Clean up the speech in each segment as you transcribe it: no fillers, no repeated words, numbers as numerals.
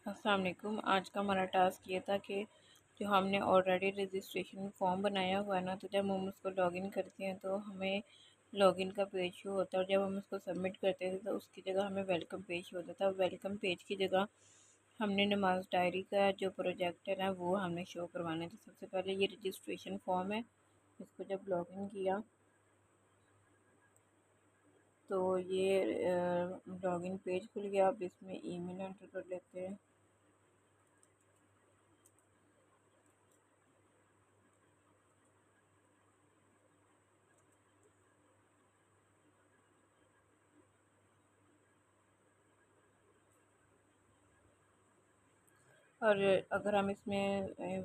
السلام علیکم۔ آج کا ہمارا ٹاسک یہ تھا کہ جو ہم نے آلریڈی رجسٹریشن فارم بنایا ہوا ہے نا، تو جب ہم اس کو لاگ ان کرتے ہیں تو ہمیں لاگ ان کا پیج شو ہوتا ہے، اور جب ہم اس کو سبمٹ کرتے تھے تو اس کی جگہ ہمیں ویلکم پیج شو ہوتا تھا۔ ویلکم پیج کی جگہ ہم نے نماز ڈائری کا جو پروجیکٹ ہے نا وہ ہم نے شو کروانا ہے۔ تو سب سے پہلے یہ رجسٹریشن فارم ہے، اس کو جب لاگ ان کیا تو یہ لاگ ان پیج کھل گیا۔ اب اس میں ای میل انٹر کر لیتے ہیں۔ اور اگر ہم اس میں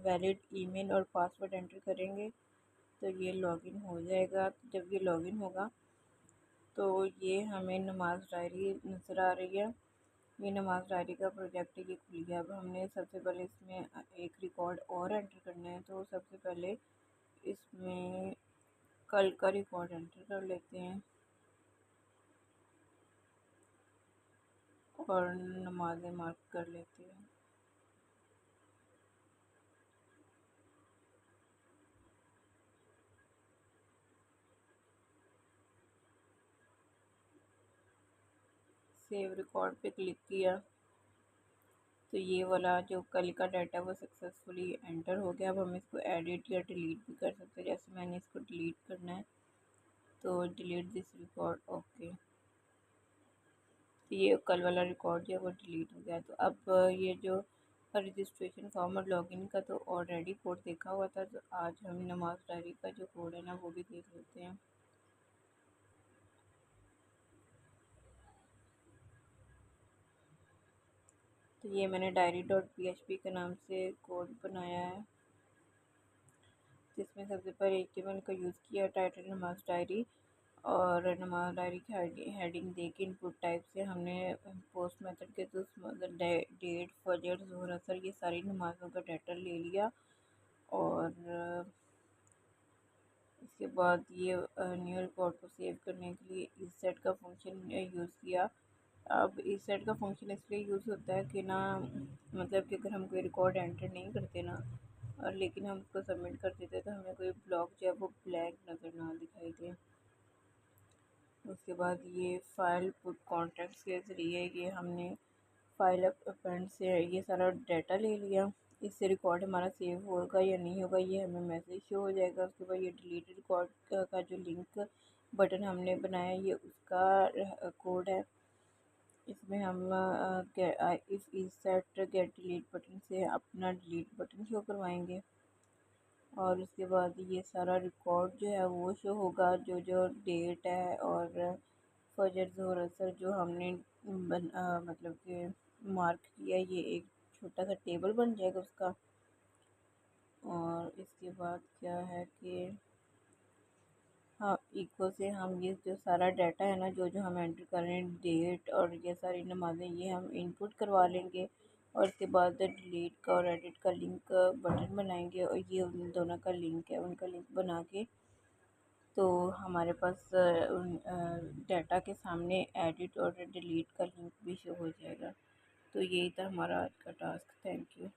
ویلڈ ای میل اور پاسورڈ انٹر کریں گے تو یہ لاگ ان ہو جائے گا۔ جب یہ لاگ ان ہوگا تو یہ ہمیں نماز ڈائری نظر آ رہی ہے۔ یہ نماز ڈائری کا پروجیکٹ یہ کھل گیا۔ اب ہم نے سب سے پہلے اس میں ایک ریکارڈ اور انٹر کرنا ہے، تو سب سے پہلے اس میں کل کا ریکارڈ انٹر کر لیتے ہیں اور نمازیں مارک کر لیتے ہیں۔ سیو ریکارڈ پہ کلک کیا تو یہ والا جو کل کا ڈیٹا وہ سکسیزفلی انٹر ہو گیا۔ اب ہم اس کو ایڈٹ یا ڈیلیٹ بھی کر سکتے ہیں، جیسے میں نے اس کو ڈیلیٹ کرنا ہے تو ڈیلیٹ دس ریکارڈ، اوکے، تو یہ کل والا ریکارڈ جو ہے وہ ڈیلیٹ ہو گیا۔ تو اب یہ جو رجسٹریشن فارم اور لاگ ان کا تو آلریڈی کوڈ دیکھا ہوا تھا، تو آج ہم نماز ڈائری کا جو کوڈ ہے نا وہ بھی دیکھ لیتے ہیں۔ تو یہ میں نے diary dot P H P کے نام سے کوڈ بنایا ہے، جس میں سب سے پہلے HTML کا یوز کیا، ٹائٹل نماز ڈائری، اور نماز ڈائری کی ہیڈنگ دے کے ان پٹ ٹائپ سے ہم نے پوسٹ میتھڈ کے تو ڈیٹ، فجر، ظہر، اثر یہ ساری نمازوں کا ڈیٹا لے لیا، اور اس کے بعد یہ نیو ریکارڈ کو سیو کرنے کے لیے اس سیٹ کا فنکشن یوز کیا۔ اب اس سیٹ کا فنکشن اس لیے یوز ہوتا ہے کہ نا، مطلب کہ اگر ہم کوئی ریکارڈ انٹر نہیں کرتے نا، اور لیکن ہم اس کو سبمٹ کر دیتے تو ہمیں کوئی بلاک جو ہے وہ بلیک نظر نہ دکھائی دے۔ اس کے بعد یہ فائل پٹ کانٹیکٹس کے ذریعے یہ ہم نے فائل اپینڈ سے یہ سارا ڈیٹا لے لیا۔ اس سے ریکارڈ ہمارا سیو ہوگا یا نہیں ہوگا یہ ہمیں میسیج شو ہو جائے گا۔ اس کے بعد یہ ڈیلیٹ ریکارڈ کا جو لنک بٹن ہم نے بنایا یہ اس کا کوڈ ہے۔ اس میں ہم اس سیٹ گیٹ ڈیلیٹ بٹن سے اپنا ڈیلیٹ بٹن شو کروائیں گے، اور اس کے بعد یہ سارا ریکارڈ جو ہے وہ شو ہوگا، جو ڈیٹ ہے اور فجر، ظہر، اثر جو ہم نے مطلب کہ مارک کیا، یہ ایک چھوٹا سا ٹیبل بن جائے گا اس کا۔ اور اس کے بعد کیا ہے کہ ہاں ایکو سے ہم یہ جو سارا ڈیٹا ہے نا، جو ہم انٹر کر رہے ہیں، ڈیٹ اور یہ ساری نمازیں، یہ ہم انپٹ کروا لیں گے، اور اس کے بعد ڈیلیٹ کا اور ایڈٹ کا لنک بٹن بنائیں گے، اور یہ ان دونوں کا لنک ہے، ان کا لنک بنا کے تو ہمارے پاس ڈیٹا کے سامنے ایڈٹ اور ڈیلیٹ کا لنک بھی شو ہو جائے گا۔ تو یہی تھا ہمارا آج کا ٹاسک۔ Thank you.